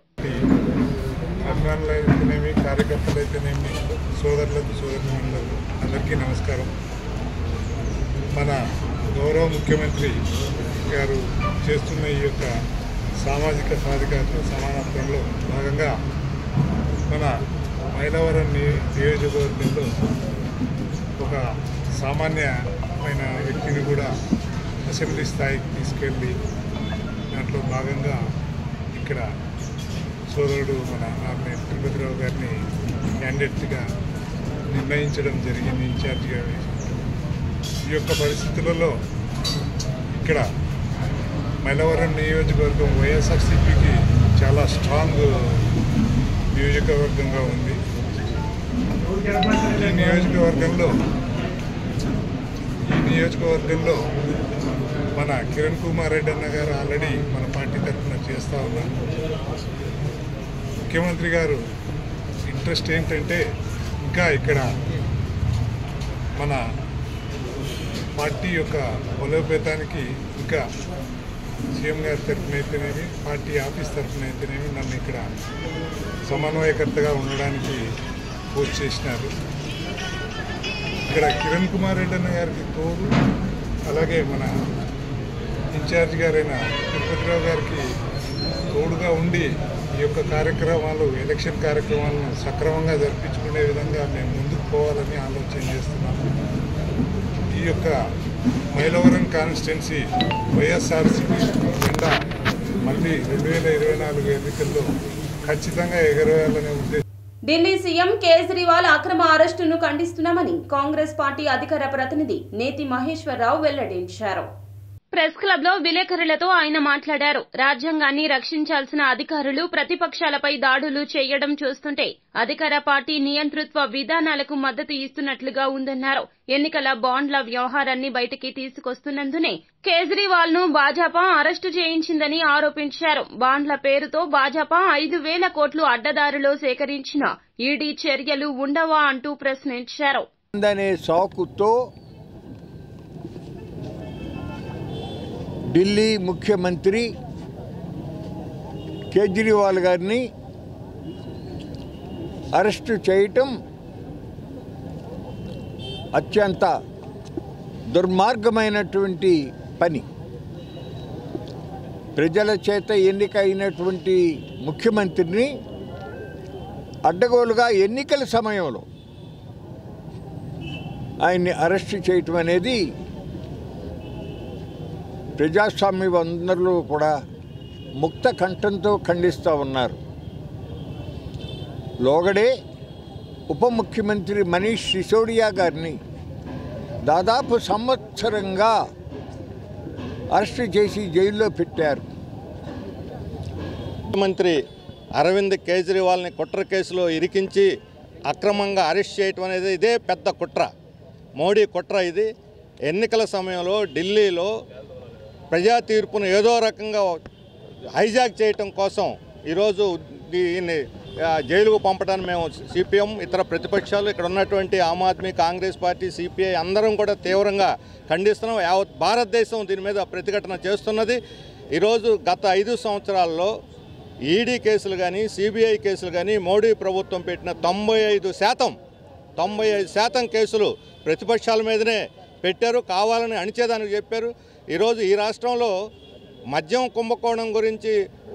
కార్యకర్తలైతేనేమి, సోదరులకు సోదరులకు అందరికీ నమస్కారం. మన గౌరవ ముఖ్యమంత్రి గారు చేస్తున్న ఈ యొక్క సామాజిక సాధికారత సమానత్వంలో భాగంగా మన మైలవరం నియోజకవర్గంలో ఒక సామాన్యమైన వ్యక్తిని కూడా అసెంబ్లీ స్థాయికి తీసుకెళ్ళి దాంట్లో భాగంగా ఇక్కడ సోదరుడు మన నామినేట్ తిరుపతిరావు గారిని క్యాండిడేట్గా నిర్ణయించడం జరిగింది, ఇన్ఛార్జిగా వేసి. ఈ యొక్క పరిస్థితులలో ఇక్కడ మైలవరం నియోజకవర్గం వైఎస్ఆర్సీపీకి చాలా స్ట్రాంగ్ నియోజకవర్గంగా ఉంది. ఈ నియోజకవర్గంలో మన కిరణ్ కుమార్ రెడ్డి అన్న గారు ఆల్రెడీ మన పార్టీ తరఫున చేస్తూ ఉన్నారు. ముఖ్యమంత్రి గారు ఇంట్రెస్ట్ ఏంటంటే ఇంకా ఇక్కడ మన పార్టీ యొక్క బలోపేతానికి ఇంకా సీఎం గారి తరఫున అయితేనేమి, పార్టీ ఆఫీస్ తరఫున అయితేనేమి నన్ను ఇక్కడ సమన్వయకర్తగా ఉండడానికి పోస్ట్ చేసినారు. ఇక్కడ కిరణ్ కుమార్ రెడ్డి అన్న గారికి తోడు, అలాగే మన ఇన్ఛార్జ్ గారైన తిరుపతిరావు గారికి తోడుగా ఉండి ఈ యొక్క కార్యక్రమాలు, ఎలక్షన్ కార్యక్రమాలను సక్రమంగా జరిపించుకునే విధంగా మేము ముందుకు పోవాలని ఆలోచన చేస్తున్నాము. ఈ యొక్క మైలవరం కాన్స్టిట్యున్సీ వైఎస్ఆర్సీపీ జెండా మళ్ళీ 2024 ఎన్నికల్లో ఖచ్చితంగా ఎగరవేయాలనే ఉద్దేశం. ఢిల్లీ సీఎం కేజ్రీవాల్ అక్రమ అరెస్టును ఖండిస్తున్నామని కాంగ్రెస్ పార్టీ అధికార ప్రతినిధి నేతి మహేశ్వరరావు వెల్లడించారు. ప్రెస్ క్లబ్ లో విలేకరులతో ఆయన మాట్లాడారు. రాజ్యాంగాన్ని రక్షించాల్సిన అధికారులు ప్రతిపక్షాలపై దాడులు చేయడం చూస్తుంటే అధికార పార్టీ నియంతృత్వ విధానాలకు మద్దతు ఇస్తున్నట్లుగా ఉందన్నారు. ఎన్నికల బాండ్ల వ్యవహారాన్ని బయటికి తీసుకొస్తున్నందునే కేజ్రీవాల్ ను భాజపా అరెస్టు చేయించిందని ఆరోపించారు. బాండ్ల పేరుతో భాజపా 5,000 కోట్లు అడ్డదారిలో సేకరించిన ఈడీ చర్యలు ఉండవా అంటూ ప్రశ్నించారు. ఢిల్లీ ముఖ్యమంత్రి కేజ్రీవాల్ గారిని అరెస్టు చేయటం అత్యంత దుర్మార్గమైనటువంటి పని. ప్రజల చేత ఎన్నికైనటువంటి ముఖ్యమంత్రిని అడ్డగోలుగా ఎన్నికల సమయంలో ఆయన్ని అరెస్టు చేయటం అనేది ప్రజాస్వామ్యవందరూ కూడా ముక్త కంఠంతో ఖండిస్తూ ఉన్నారు. లోగడే ఉప ముఖ్యమంత్రి మనీష్ సిసోడియా గారిని దాదాపు సంవత్సరంగా అరెస్టు చేసి జైల్లో పెట్టారు. ముఖ్యమంత్రి అరవింద్ కేజ్రీవాల్ని కుట్ర కేసులో ఇరికించి అక్రమంగా అరెస్ట్ చేయటం అనేది ఇదే పెద్ద కుట్ర, మోడీ కుట్ర. ఇది ఎన్నికల సమయంలో ఢిల్లీలో ప్రజా తీర్పును ఏదో రకంగా హైజాక్ చేయటం కోసం ఈరోజు దీన్ని జైలుకు పంపడానికి మేము సిపిఎం, ఇతర ప్రతిపక్షాలు, ఇక్కడ ఉన్నటువంటి ఆమ్ ఆద్మీ, కాంగ్రెస్ పార్టీ, సిపిఐ అందరం కూడా తీవ్రంగా ఖండిస్తున్నాం. యావత్ భారతదేశం దీని మీద ప్రతిఘటన చేస్తున్నది. ఈరోజు గత 5 సంవత్సరాల్లో ఈడీ కేసులు కానీ, సిబిఐ కేసులు కానీ మోడీ ప్రభుత్వం పెట్టిన 95% కేసులు ప్రతిపక్షాల మీదనే పెట్టారు, కావాలని అణిచేదానికి చెప్పారు. ఈరోజు ఈ రాష్ట్రంలో మద్యం కుంభకోణం గురించి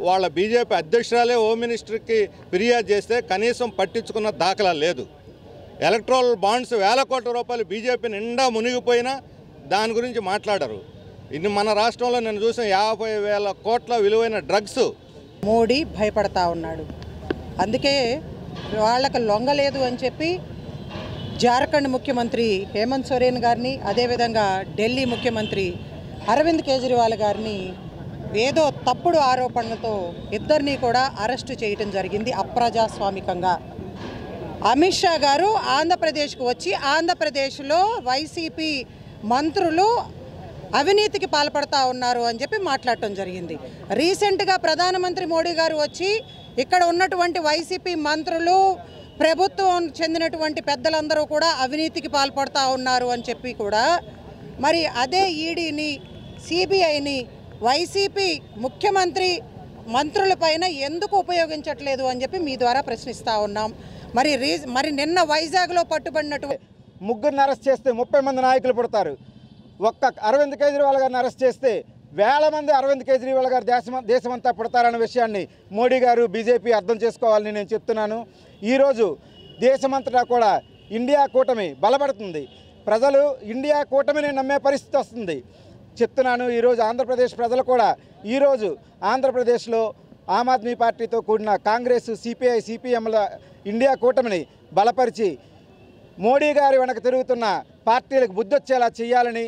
వాళ్ళ బీజేపీ అధ్యక్షురాలే హోమ్ మినిస్టర్కి ఫిర్యాదు చేస్తే కనీసం పట్టించుకున్న దాఖలా లేదు. ఎలక్ట్రల్ బాండ్స్ వేల కోట్ల రూపాయలు బీజేపీ నిండా మునిగిపోయినా దాని గురించి మాట్లాడరు. ఇది మన రాష్ట్రంలో నేను చూసిన 50,000 కోట్ల విలువైన డ్రగ్స్. మోడీ భయపడతా ఉన్నాడు, అందుకే వాళ్ళకు లొంగలేదు అని చెప్పి జార్ఖండ్ ముఖ్యమంత్రి హేమంత్ సోరెన్ గారిని, అదేవిధంగా ఢిల్లీ ముఖ్యమంత్రి అరవింద్ కేజ్రీవాల్ గారిని ఏదో తప్పుడు ఆరోపణలతో ఇద్దరిని కూడా అరెస్టు చేయటం జరిగింది అప్రజాస్వామికంగా. అమిత్ షా గారు ఆంధ్రప్రదేశ్కు వచ్చి ఆంధ్రప్రదేశ్లో వైసీపీ మంత్రులు అవినీతికి పాల్పడతా ఉన్నారు అని చెప్పి మాట్లాడటం జరిగింది. రీసెంట్గా ప్రధానమంత్రి మోడీ గారు వచ్చి ఇక్కడ ఉన్నటువంటి వైసీపీ మంత్రులు, ప్రభుత్వం చెందినటువంటి పెద్దలందరూ కూడా అవినీతికి పాల్పడతా ఉన్నారు అని చెప్పి కూడా మరి అదే ఈడీని, సిబిఐని వైసీపీ ముఖ్యమంత్రి మంత్రులపైన ఎందుకు ఉపయోగించట్లేదు అని చెప్పి మీ ద్వారా ప్రశ్నిస్తూ ఉన్నాం. మరి నిన్న వైజాగ్లో పట్టుబడినటువంటి 3 అరెస్ట్ చేస్తే 30 మంది నాయకులు పుడతారు. ఒక్క అరవింద్ కేజ్రీవాల్ గారిని అరెస్ట్ చేస్తే వేల మంది అరవింద్ కేజ్రీవాల్ గారు దేశమంతా పుడతారన్న విషయాన్ని మోడీ గారు, బీజేపీ అర్థం చేసుకోవాలని నేను చెప్తున్నాను. ఈరోజు దేశమంతటా కూడా ఇండియా కూటమి బలపడుతుంది. ప్రజలు ఇండియా కూటమిని నమ్మే పరిస్థితి వస్తుంది చెప్తున్నాను. ఈరోజు ఆంధ్రప్రదేశ్ ప్రజలు కూడా ఈరోజు ఆంధ్రప్రదేశ్లో ఆమ్ ఆద్మీ పార్టీతో కూడిన కాంగ్రెస్, సిపిఐ, సిపిఎంల ఇండియా కూటమిని బలపరిచి మోడీ గారి వెనక తిరుగుతున్న పార్టీలకు బుద్ధొచ్చేలా చేయాలని,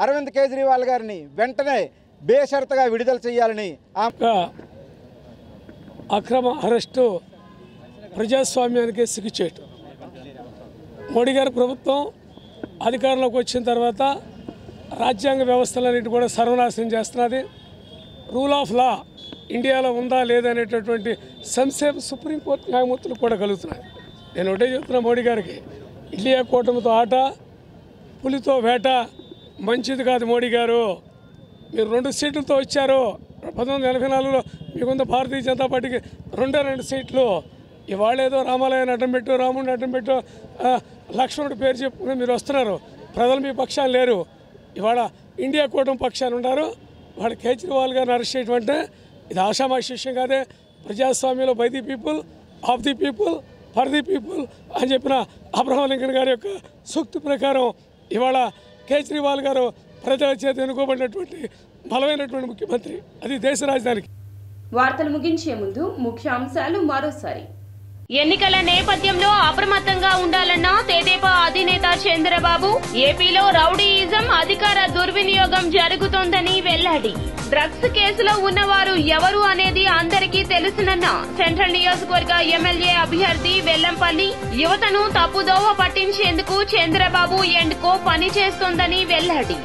అరవింద్ కేజ్రీవాల్ గారిని వెంటనే బేషరతుగా విడుదల చేయాలని. అక్రమ అరెస్టు ప్రజాస్వామ్యానికి సిగ్గుచేటు. మోడీ గారి ప్రభుత్వం అధికారంలోకి వచ్చిన తర్వాత రాజ్యాంగ వ్యవస్థలన్నింటి కూడా సర్వనాశనం చేస్తున్నది. రూల్ ఆఫ్ లా ఇండియాలో ఉందా లేదనేటటువంటి సంశయం సుప్రీంకోర్టు న్యాయమూర్తులు కూడా కలుగుతున్నాయి. నేను ఒకటే చెప్తున్నా మోడీ గారికి, ఇండియా కూటమితో ఆట, పులితో వేట మంచిది కాదు. మోడీ గారు, మీరు 2 సీట్లతో వచ్చారు. 1984లో మీకుంద భారతీయ జనతా పార్టీకి 2 సీట్లు. ఇవాళ ఏదో రామాలయాన్ని అడ్డం పెట్టు, రాముడిని అడ్డం పెట్టు, లక్ష్మణుడి పేరు చెప్పుకుని మీరు వస్తున్నారు. ప్రజలు మీ పక్షాన్ని లేరు. ఇవాళ ఇండియా కూటమి పక్షాన్ని ఉన్నారు. వాడు కేజ్రీవాల్ గారిని అరెస్ట్ చేయడం అంటే ఇది ఆషామాషి విషయం కాదే. ప్రజాస్వామ్యంలో by the people, of the people, for the people అని చెప్పిన అబ్రహం లింకన్ గారి యొక్క సూక్తి ప్రకారం ఇవాళ కేజ్రీవాల్ గారు ప్రజల చేత ఎన్నుకోబడినటువంటి బలమైనటువంటి ముఖ్యమంత్రి. అది దేశ రాజధానికి. వార్తలు ముగించే ముందు ముఖ్యాంశాలు మరోసారి. ఎన్నికల నేపథ్యంలో అప్రమత్తంగా ఉండాలన్న తెదేపా అధినేత చంద్రబాబు. ఏపీలో రౌడీయిజం, అధికార దుర్వినియోగం జరుగుతోందని వెల్లడి. డ్రగ్స్ కేసులో ఉన్నవారు ఎవరు అనేది అందరికీ తెలుసునన్న సెంట్రల్ నియోజకవర్గ ఎమ్మెల్యే అభ్యర్థి వెల్లంపల్లి. యువతను తప్పుదోవ పట్టించేందుకు చంద్రబాబు అండ్ కో పనిచేస్తోందని వెల్లడి.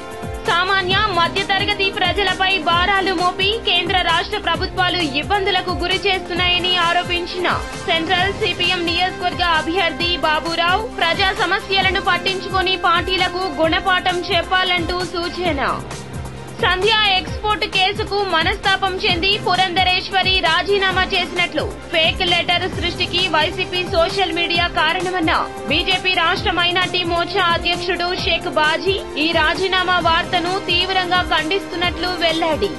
సామాన్య మధ్యతరగతి ప్రజలపై భారాలు మోపి కేంద్ర రాష్ట్ర ప్రభుత్వాలు ఇబ్బందులకు గురి చేస్తున్నాయని ఆరోపించిన సెంట్రల్ సిపిఎం నియోజకవర్గ అభ్యర్థి బాబురావు. ప్రజా సమస్యలను పట్టించుకొని పార్టీలకు గుణపాఠం చెప్పాలంటూ సూచన. సంధ్య ఎక్స్పోర్ట్ కేసుకు మనస్తాపం చెంది పురంధరేశ్వరి రాజీనామా చేసినట్లు ఫేక్ లెటర్ సృష్టికి వైసీపీ సోషల్ మీడియా కారణమన్న బీజేపీ రాష్ట్ర మైనార్టీ మోర్చా అధ్యక్షుడు షేక్ బాజీ. ఈ రాజీనామా వార్తను తీవ్రంగా ఖండిస్తున్నట్లు వెల్లడి.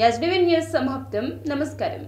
ఎస్బీవీ న్యూస్ సమాప్తం. నమస్కారం.